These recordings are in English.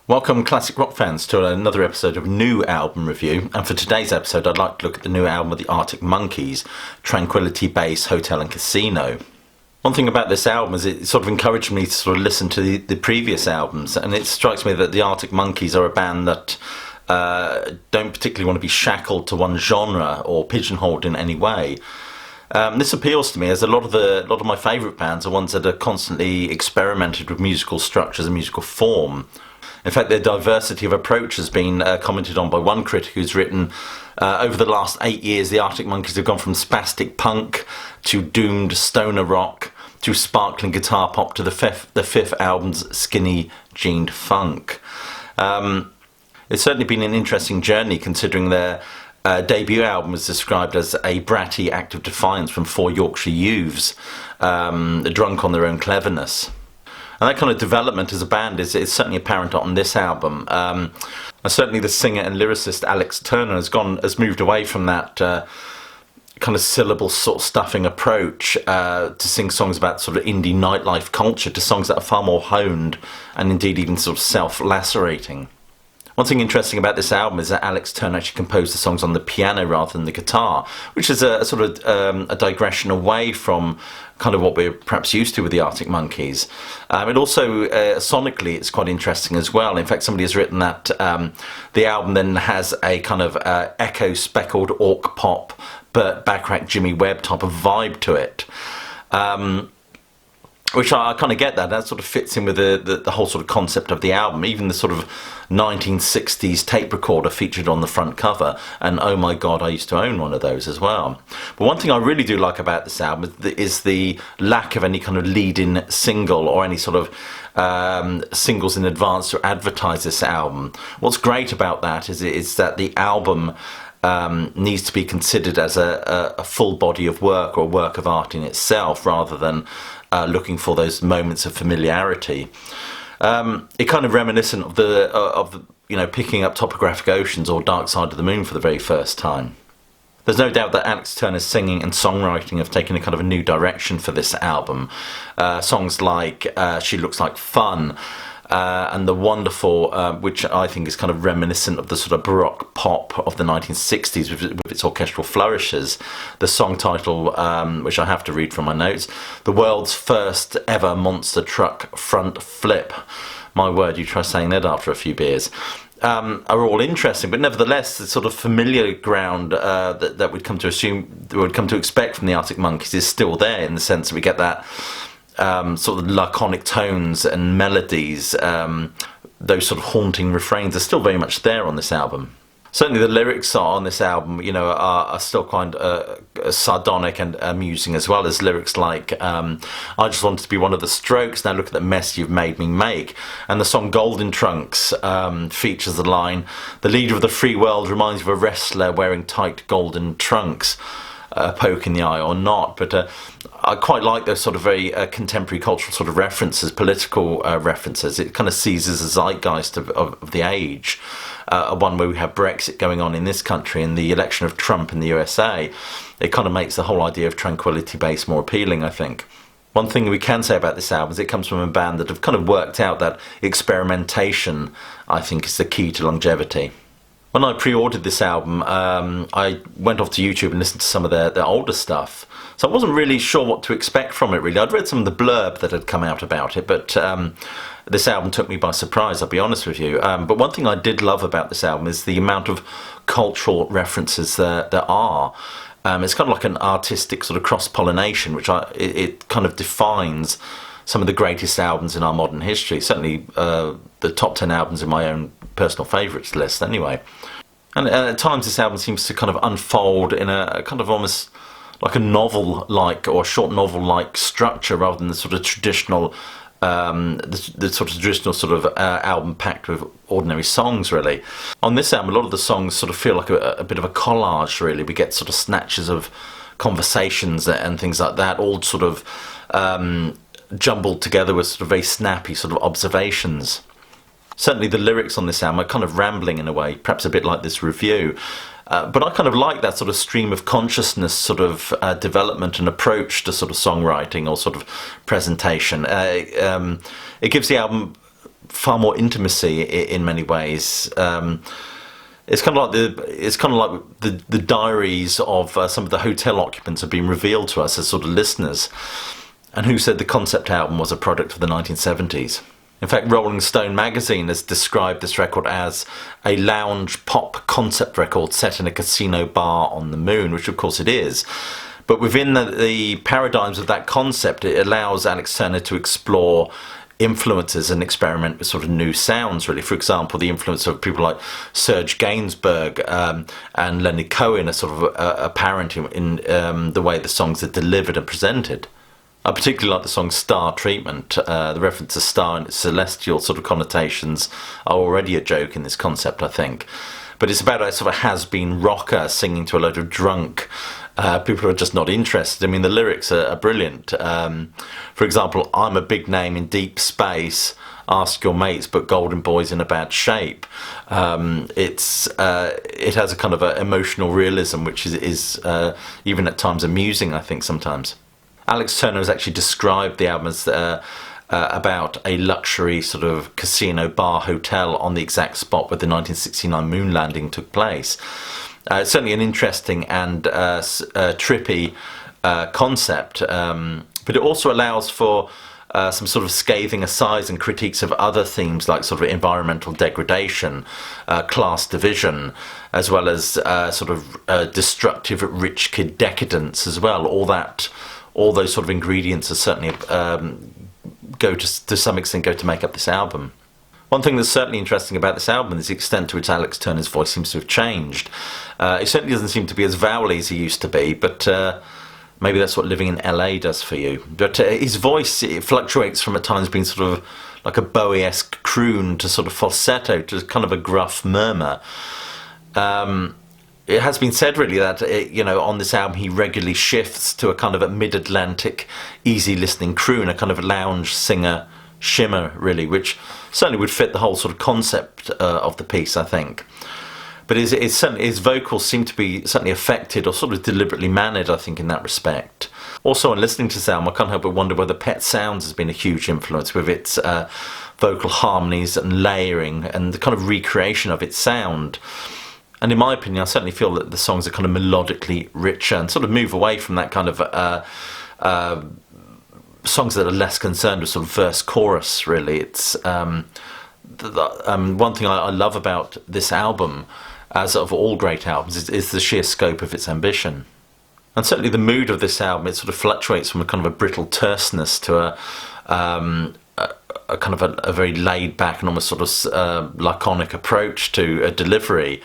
Welcome, classic rock fans, to another episode of New Album Review. And for today's episode, I'd like to look at the new album of the Arctic Monkeys, Tranquility, Base, Hotel and Casino. One thing about this album is it sort of encouraged me to sort of listen to the previous albums, and it strikes me that the Arctic Monkeys are a band that don't particularly want to be shackled to one genre or pigeonholed in any way. This appeals to me, as a lot of my favourite bands are ones that are constantly experimented with musical structures and musical form. In fact, their diversity of approach has been commented on by one critic who's written, over the last 8 years, the Arctic Monkeys have gone from spastic punk to doomed stoner rock to sparkling guitar pop to the fifth album's skinny jeaned funk. It's certainly been an interesting journey, considering their debut album was described as a bratty act of defiance from four Yorkshire youths, drunk on their own cleverness. And that kind of development as a band is certainly apparent on this album. And certainly the singer and lyricist Alex Turner has moved away from that kind of syllable sort of stuffing approach to sing songs about sort of indie nightlife culture, to songs that are far more honed and indeed even sort of self-lacerating. One thing interesting about this album is that Alex Turner actually composed the songs on the piano rather than the guitar, which is a sort of a digression away from kind of what we're perhaps used to with the Arctic Monkeys. It also, sonically, it's quite interesting as well. In fact, somebody has written that the album then has a kind of echo-speckled orc pop, Burt Bacharach, Jimmy Webb type of vibe to it. Which I kind of get that. That sort of fits in with the whole sort of concept of the album. Even the sort of 1960s tape recorder featured on the front cover. And oh my God, I used to own one of those as well. But one thing I really do like about this album is the lack of any kind of lead-in single or any sort of singles in advance to advertise this album. What's great about that is that the album needs to be considered as a full body of work or a work of art in itself, rather than looking for those moments of familiarity. It kind of reminiscent of the picking up Topographic Oceans or Dark Side of the Moon for the very first time. There's no doubt that Alex Turner's singing and songwriting have taken a kind of a new direction for this album. Songs like She Looks Like Fun, and the wonderful, which I think is kind of reminiscent of the sort of Baroque pop of the 1960s with its orchestral flourishes. The song title, which I have to read from my notes, The World's First Ever Monster Truck Front Flip. My word, you try saying that after a few beers. Are all interesting, but nevertheless, the sort of familiar ground that we'd come to expect from the Arctic Monkeys is still there, in the sense that we get that sort of laconic tones and melodies, those sort of haunting refrains are still very much there on this album. Certainly the lyrics on this album, are still quite sardonic and amusing, as well as lyrics like, I just wanted to be one of the Strokes, now look at the mess you've made me make. And the song Golden Trunks features the line, the leader of the free world reminds you of a wrestler wearing tight golden trunks. A poke in the eye or not, but I quite like those sort of very contemporary cultural sort of references, political references. It kind of seizes the zeitgeist of the age, one where we have Brexit going on in this country and the election of Trump in the USA. It kind of makes the whole idea of Tranquility Base more appealing, I think. One thing we can say about this album is it comes from a band that have kind of worked out that experimentation, I think, is the key to longevity. When I pre-ordered this album, I went off to YouTube and listened to some of their older stuff. So I wasn't really sure what to expect from it, really. I'd read some of the blurb that had come out about it, but this album took me by surprise, I'll be honest with you. But one thing I did love about this album is the amount of cultural references there are. It's kind of like an artistic sort of cross-pollination, which it kind of defines some of the greatest albums in our modern history. Certainly the top 10 albums in my own personal favourites list, anyway. And at times this album seems to kind of unfold in a kind of almost like a novel-like or short novel-like structure, rather than the sort of traditional album packed with ordinary songs, really. On this album, a lot of the songs sort of feel like a bit of a collage, really. We get sort of snatches of conversations and things like that, all sort of jumbled together with sort of very snappy sort of observations. Certainly the lyrics on this album are kind of rambling in a way, perhaps a bit like this review. But I kind of like that sort of stream of consciousness sort of development and approach to sort of songwriting or sort of presentation. It gives the album far more intimacy in many ways. It's kind of like the diaries of some of the hotel occupants have been revealed to us as sort of listeners. And who said the concept album was a product of the 1970s? In fact, Rolling Stone magazine has described this record as a lounge pop concept record set in a casino bar on the moon, which of course it is. But within the paradigms of that concept, it allows Alex Turner to explore influences and experiment with sort of new sounds, really. For example, the influence of people like Serge Gainsbourg and Leonard Cohen are sort of apparent in the way the songs are delivered and presented. I particularly like the song Star Treatment. The reference to star and its celestial sort of connotations are already a joke in this concept, I think. But it's about a sort of has-been rocker singing to a load of drunk people who are just not interested. I mean, the lyrics are brilliant. For example, I'm a big name in deep space. Ask your mates, but Golden Boy's in a bad shape. It has a kind of a emotional realism, which is even at times amusing, I think, sometimes. Alex Turner has actually described the album as about a luxury sort of casino bar hotel on the exact spot where the 1969 moon landing took place. It's certainly an interesting and trippy concept, but it also allows for some sort of scathing asides and critiques of other themes like sort of environmental degradation, class division, as well as sort of destructive rich kid decadence as well. All those sort of ingredients are certainly to some extent go to make up this album. One thing that's certainly interesting about this album is the extent to which Alex Turner's voice seems to have changed. He certainly doesn't seem to be as vowely as he used to be, but maybe that's what living in LA does for you. But his voice, it fluctuates from at times being sort of like a Bowie-esque croon to sort of falsetto to kind of a gruff murmur. It has been said really that on this album he regularly shifts to a kind of a mid-Atlantic easy listening croon, a kind of lounge singer shimmer really, which certainly would fit the whole sort of concept of the piece, I think. But his vocals seem to be certainly affected or sort of deliberately mannered, I think, in that respect. Also, in listening to this album, I can't help but wonder whether Pet Sounds has been a huge influence with its vocal harmonies and layering and the kind of recreation of its sound. And in my opinion, I certainly feel that the songs are kind of melodically richer and sort of move away from that kind of songs that are less concerned with sort of verse-chorus, really. It's one thing I love about this album, as of all great albums, is the sheer scope of its ambition. And certainly the mood of this album, it sort of fluctuates from a kind of a brittle terseness to a kind of a very laid-back and almost sort of laconic approach to a delivery.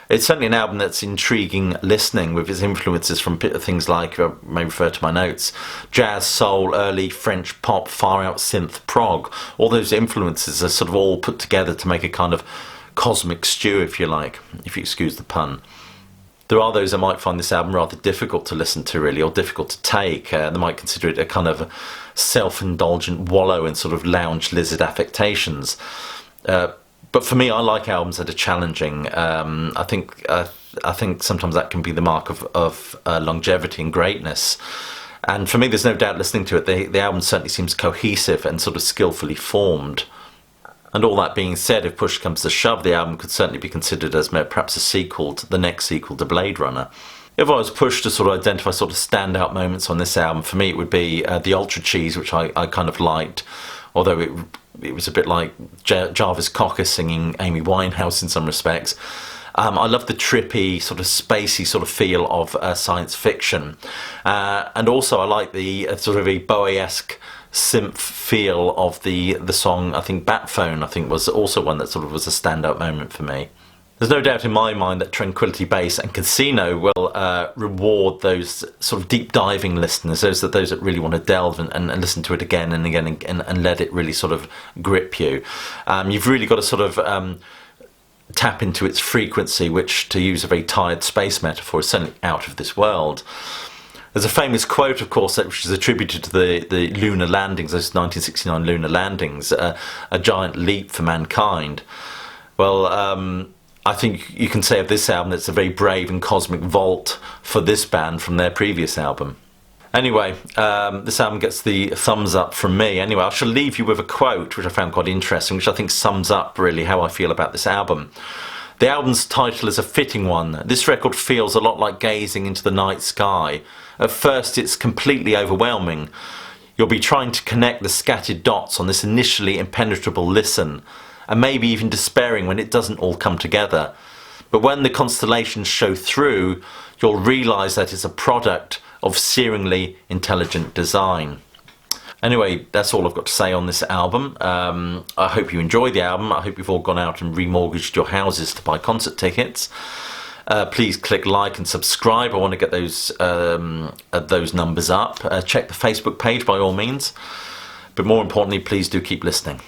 It's certainly an album that's intriguing listening, with its influences from things like, I may refer to my notes, jazz, soul, early French pop, far-out synth, prog. All those influences are sort of all put together to make a kind of cosmic stew, if you like, if you excuse the pun. There are those that might find this album rather difficult to listen to, really, or difficult to take. They might consider it a kind of self-indulgent wallow in sort of lounge lizard affectations. But for me, I like albums that are challenging. I think sometimes that can be the mark of longevity and greatness. And for me, there's no doubt listening to it, the album certainly seems cohesive and sort of skillfully formed. And all that being said, if push comes to shove, the album could certainly be considered as perhaps the next sequel to Blade Runner. If I was pushed to sort of identify sort of standout moments on this album, for me it would be the Ultra Cheese, which I kind of liked, although it was a bit like Jarvis Cocker singing Amy Winehouse in some respects. I love the trippy, sort of spacey sort of feel of science fiction. And also I like the sort of a Bowie-esque synth feel of the song, I think Bat Phone, I think was also one that sort of was a standout moment for me. There's no doubt in my mind that Tranquility Bass and Casino will reward those sort of deep diving listeners, those that really want to delve and listen to it again and again and let it really sort of grip you. You've really got to sort of tap into its frequency, which, to use a very tired space metaphor, is certainly out of this world. There's a famous quote, of course, which is attributed to the lunar landings, those 1969 lunar landings, a giant leap for mankind. Well, I think you can say of this album it's a very brave and cosmic vault for this band from their previous album. Anyway, this album gets the thumbs up from me. Anyway, I shall leave you with a quote which I found quite interesting, which I think sums up really how I feel about this album. The album's title is a fitting one. This record feels a lot like gazing into the night sky. At first it's completely overwhelming. You'll be trying to connect the scattered dots on this initially impenetrable listen, and maybe even despairing when it doesn't all come together. But when the constellations show through, you'll realise that it's a product of searingly intelligent design. Anyway, that's all I've got to say on this album. I hope you enjoy the album. I hope you've all gone out and remortgaged your houses to buy concert tickets. Please click like and subscribe. I want to get those numbers up. Check the Facebook page by all means. But more importantly, please do keep listening.